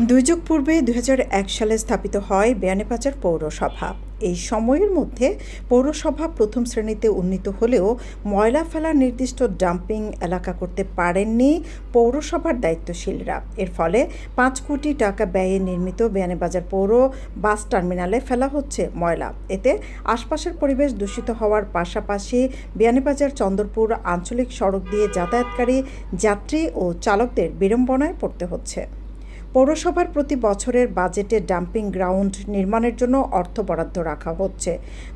দুই যুগ পূর্বে ২০০১ সালে স্থাপিত হয় বিয়ানীবাজার পৌরসভা। এই সময়ের মধ্যে পৌরসভা প্রথম শ্রেণীতে উন্নীত হলেও ময়লা ফেলার নির্দিষ্ট ডাম্পিং এলাকা করতে পারেননি পৌরসভার দায়িত্বশীলরা। এর ফলে ৫ কোটি টাকা ব্যয়ে নির্মিত বিয়ানীবাজার পৌর বাস টার্মিনালে ফেলা হচ্ছে ময়লা। এতে আশপাশের পরিবেশ দূষিত হওয়ার পাশাপাশি বিয়ানীবাজার চন্দরপুর আঞ্চলিক সড়ক দিয়ে যাতায়াতকারী যাত্রী ও চালকদের বিড়ম্বনায় পড়তে হচ্ছে। পৌরসভার প্রতি বছরের বাজেটে ডাম্পিং গ্রাউন্ড নির্মাণের জন্য অর্থ বরাদ্দ রাখা হচ্ছে।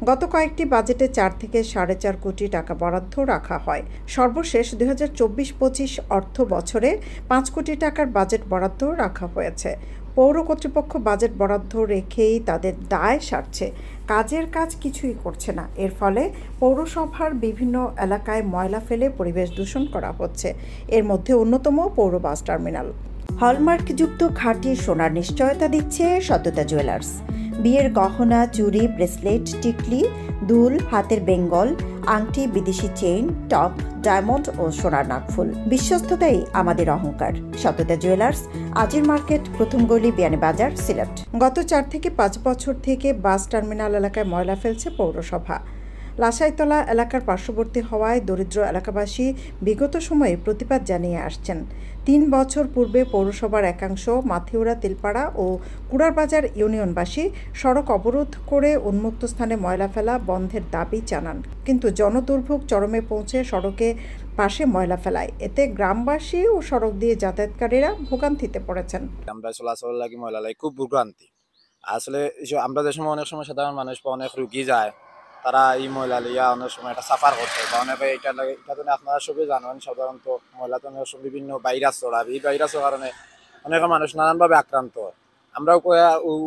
গত কয়েকটি বাজেটে ৪ থেকে ৪.৫ কোটি টাকা বরাদ্দ রাখা হয়। সর্বশেষ ২০২৪-২৫ অর্থ বছরে ৫ কোটি টাকার বাজেট বরাদ্দ রাখা হয়েছে। পৌর কর্তৃপক্ষ বাজেট বরাদ্দ রেখেই তাদের দায় সারছে, কাজের কাজ কিছুই করছে না। এর ফলে পৌরসভার বিভিন্ন এলাকায় ময়লা ফেলে পরিবেশ দূষণ করা হচ্ছে। এর মধ্যে অন্যতম পৌর বাস টার্মিনাল। হলমার্কযুক্ত খাঁটি সোনার নিশ্চয়তা দিচ্ছে সততা জুয়েলার্স। বিয়ের গহনা, চুড়ি, ব্রেসলেট, টিকলি, দুল, হাতের বেঙ্গল, আংটি, বিদেশি চেইন, টপ, ডায়মন্ড ও সোনার নাকফুল। বিশ্বস্ততাই আমাদের অহংকার। সততা জুয়েলার্স, আজির মার্কেট, প্রথম গলি, বিয়ানীবাজার, সিলেট। গত ৪ থেকে ৫ বছর থেকে বাস টার্মিনাল এলাকায় ময়লা ফেলছে পৌরসভা। লাসাইতলা এলাকার পার্শ্ববর্তী হওয়ায় দরিদ্র এলাকাবাসী বিগত সময়ে প্রতিবাদ জানিয়ে আসছেন। ৩ বছর পূর্বে পৌরসভার একাংশ মাথিউরা, তেলপাড়া ও কুড়ারবাজার ইউনিয়নবাসী সড়ক অবরোধ করে উন্মুক্ত স্থানে ময়লা ফেলা বন্ধের দাবি জানান, কিন্তু জনদুর্ভোগ চরমে পৌঁছে সড়কে পাশে ময়লা ফেলায়। এতে গ্রামবাসী ও সড়ক দিয়ে যাতায়াতকারীরা ভোগান্তিতে পড়েছেন। আমরা চলাচল লাগি ময়লা লাগে খুব ভোগান্তি। আসলে আমরা যে সময় অনেক সময় সাধারণ মানুষ অনেক রুগী যায়, তারা এই ময়লা লিয়া অনেক সময় এটা সাফার করতে বা অনেকে এটা লাগে। এটা তো আপনারা সবই জানেন, সাধারণত ময়লা তো অনেক সময় বিভিন্ন ভাইরাস ছড়াবে। এই ভাইরাসের কারণে অনেক মানুষ নানানভাবে আক্রান্ত হয়। আমরাও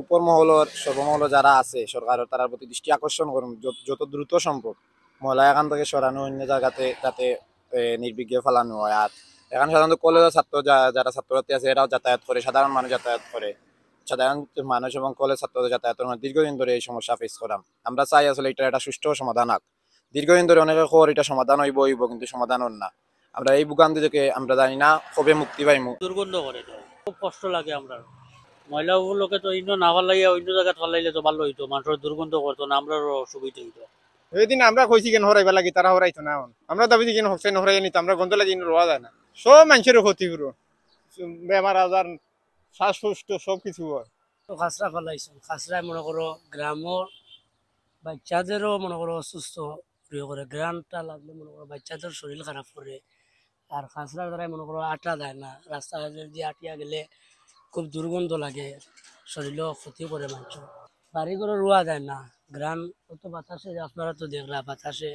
উপর মহলের সর্বমহল যারা আছে সরকারের, তার প্রতি দৃষ্টি আকর্ষণ করুন যত দ্রুত সম্ভব ময়লা এখান থেকে সরানো, অন্য জায়গাতে যাতে নির্বিঘ্নে ফেলানো হয়। আর এখানে সাধারণত কলেজের ছাত্র যারা ছাত্রছাত্রী আছে এরাও যাতায়াত করে, সাধারণ মানুষ যাতায়াত করে। সাধারণ মানুষ এবং কলেজ ছাত্রদের যাতায়াতের মানে দীর্ঘদিন ধরে এই সমস্যা ফেস করাম। আমরা চাই আসলে এটা একটা সুষ্ঠু সমাধান হোক। দীর্ঘদিন ধরে অনেকে খবর এটা সমাধান হইব কিন্তু সমাধান হন না। আমরা এই ভোগান্তি থেকে আমরা জানি না কবে মুক্তি পাইমু। দুর্গন্ধ করে, খুব কষ্ট লাগে। আমরা মহিলাগুলোকে তো ইন্য না ভাল লাগিয়া অন্য জায়গায় ফেলাইলে তো ভালো হইতো, মানুষের দুর্গন্ধ করতো না, আমরাও অসুবিধা হইতো। ওইদিন আমরা কইছি কেন হরাইবা লাগি, তারা হরাইতো না। আমরা দাবি কেন হচ্ছে হরাই নিত, আমরা গন্ধ লাগি রোয়া যায় না। সব মানুষের ক্ষতি পুরো, বেমার আজার, শ্বাসকষ্ট সবকিছু হয়। তো খাসরা ফেলাইছো, খাসরায় মনে করো গ্রামের বাচ্চাদেরও মনে করো অসুস্থ প্রিয় করে, গ্রামটা লাগলে মনে করো বাচ্চাদের শরীর খারাপ করে। আর খাসরার দ্বারাই মনে করো আটা দেয় না, রাস্তা দিয়ে আটিয়া গেলে খুব দুর্গন্ধ লাগে, শরীরও ক্ষতি করে মানুষ। বাড়ি করে রোয়া যায় না, গ্রাম অত বাতাসে, আপনারা তো দেখলা বাতাসে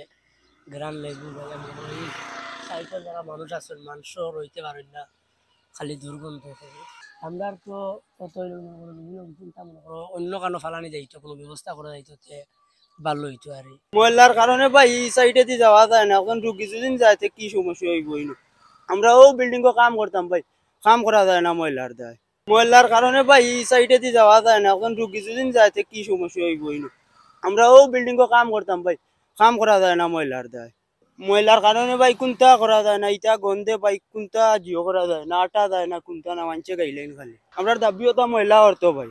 গ্রাম লেবু সাইকেল যারা মানুষ আছেন মানুষও রইতে পারেন না, খালি দুর্গন্ধ থাকে। আমরা তো অত চিন্তা মনে করো অন্য কানো ফালানি যাইতো, কোনো ব্যবস্থা করা যাইতো ভালো হইতো। আর ময়লার কারণে ভাই এই সাইডে দিয়ে যাওয়া যায় না, এখন রুগী যদি যাইতে কি সমস্যা হইব। আমরা ও বিল্ডিং কাম করতাম ভাই, কাম করা যায় না ময়লার দায়। ময়লার কারণে ভাই এই সাইডে দিয়ে যাওয়া যায় না, এখন রুগী যদি যাইতে কি সমস্যা হইব। আমরা ও বিল্ডিং কাম করতাম ভাই, কাম করা যায় না ময়লার দায়। ময়লার কারণে ভাই কোনটা করা যায় না, ইটা গন্ধে ভাই কোনটা জিও করা যায় না, আটা যায় না, কোনটা না মানছে গাইলেন খালি। আমরা দাবিও তা ময়লা অর্থ ভাই।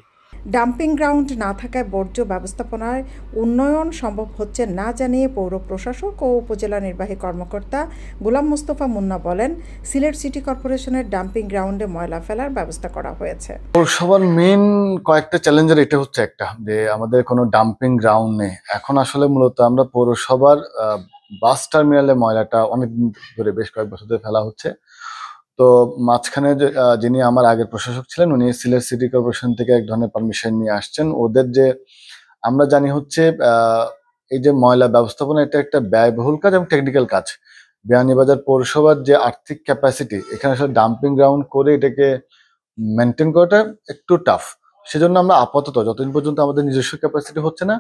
ডাম্পিং গ্রাউন্ড না থাকায় বর্জ্য ব্যবস্থাপনায় উন্নয়ন সম্ভব হচ্ছে না জানিয়ে পৌর প্রশাসক ও উপজেলা নির্বাহী কর্মকর্তা গোলাম মোস্তফা মুন্না বলেন, সিলেট সিটি কর্পোরেশনের ডাম্পিং গ্রাউন্ডে ময়লা ফেলার ব্যবস্থা করা হয়েছে। পৌরসভার মেইন কয়েকটা চ্যালেঞ্জের এটা হচ্ছে একটা, যে আমাদের কোনো ডাম্পিং গ্রাউন্ড নেই। এখন আসলে মূলত আমরা পৌরসভার বাস টার্মিনালে ময়লাটা অনেক ধরে, বেশ কয়েক বছর ধরে ফেলা হচ্ছে। তো মাঝখানে যিনি আমার আগের প্রশাসক ছিলেন, উনি সিলেট সিটি কর্পোরেশন থেকে এক ধরনের পারমিশন নিয়ে আসছেন। ওদের যে আমরা জানি হচ্ছে এই যে ময়লা ব্যবস্থাপনা, এটা একটা ব্যয়বহুল কাজ এবং টেকনিক্যাল কাজ। বিয়ানীবাজার পৌরসভার যে আর্থিক ক্যাপাসিটি, এখানে আসলে ডাম্পিং গ্রাউন্ড করে এটাকে মেনটেন করাটা একটু টাফ। সেজন্য আমরা আপাতত যতদিন পর্যন্ত আমাদের নিজস্ব ক্যাপাসিটি হচ্ছে না,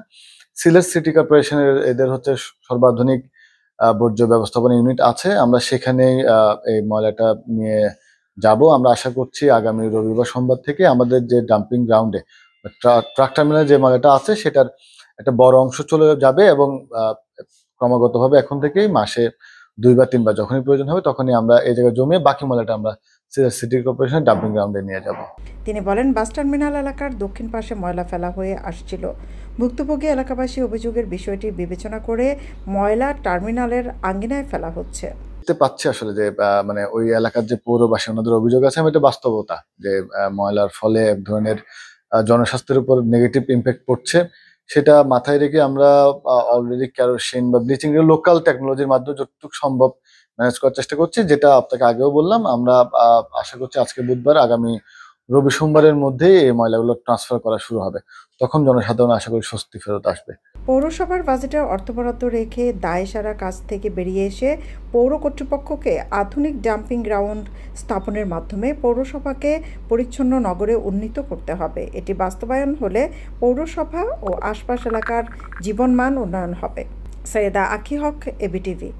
সিলেট সিটি কর্পোরেশনের এদের হচ্ছে সর্বাধুনিক বর্জ্য ব্যবস্থাপনা ইউনিট আছে, আমরা সেখানেই এই ময়লাটা নিয়ে যাব। আমরা আশা করছি আগামী রবিবার সোমবার থেকে আমাদের যে ডাম্পিং গ্রাউন্ডে ট্রাক টার্মিনালে যে ময়লাটা আছে সেটার একটা বড় অংশ চলে যাবে এবং ক্রমাগতভাবে এখন থেকেই মাসে 2 বা 3 বার যখনই প্রয়োজন হবে তখনই আমরা এই জায়গায় জমিয়ে বাকি ময়লাটা আমরা সিটি কর্পোরেশনের ডাম্পিং গ্রাউন্ডে নিয়ে যাব। তিনি বলেন, বাস টার্মিনাল এলাকার দক্ষিণ পাশে ময়লা ফেলা হয়ে আসছিল। ভুক্তভোগী এলাকাবাসী অভিযোগের বিষয়টি বিবেচনা করে ময়লা টার্মিনালের আঙ্গিনায় ফেলা হচ্ছে। দেখতে পাচ্ছি আসলে যে মানে ওই এলাকার যে পৌরবাসী ওনাদের অভিযোগ আছে, এটা বাস্তবতা যে ময়লার ফলে এক ধরনের জনস্বাস্থ্যের উপর নেগেটিভ ইম্প্যাক্ট পড়ছে। সেটা মাথায় রেখে আমরা অলরেডি কেরোসিন বা ব্লিচিং লোকাল টেকনোলজির মাধ্যমে যতটুকু সম্ভব ম্যানেজ করার চেষ্টা করছি, যেটা আপনাকে আগেও বললাম। আমরা আশা করছি আজকে বুধবার, আগামী রবি সোমবারের মধ্যে এই ময়লাগুলো ট্রান্সফার করা শুরু হবে। তখন জনসাধারণ আশা করি স্বস্তি ফেরত আসবে। পৌরসভার বাজেটে অর্থ বরাদ্দ রেখে দায়সারা কাজ থেকে বেরিয়ে এসে পৌর কর্তৃপক্ষকে আধুনিক ডাম্পিং গ্রাউন্ড স্থাপনের মাধ্যমে পৌরসভাকে পরিচ্ছন্ন নগরে উন্নীত করতে হবে। এটি বাস্তবায়ন হলে পৌরসভা ও আশপাশ এলাকার জীবনমান উন্নয়ন হবে। সৈয়দা আখি হক, এবিটিভি।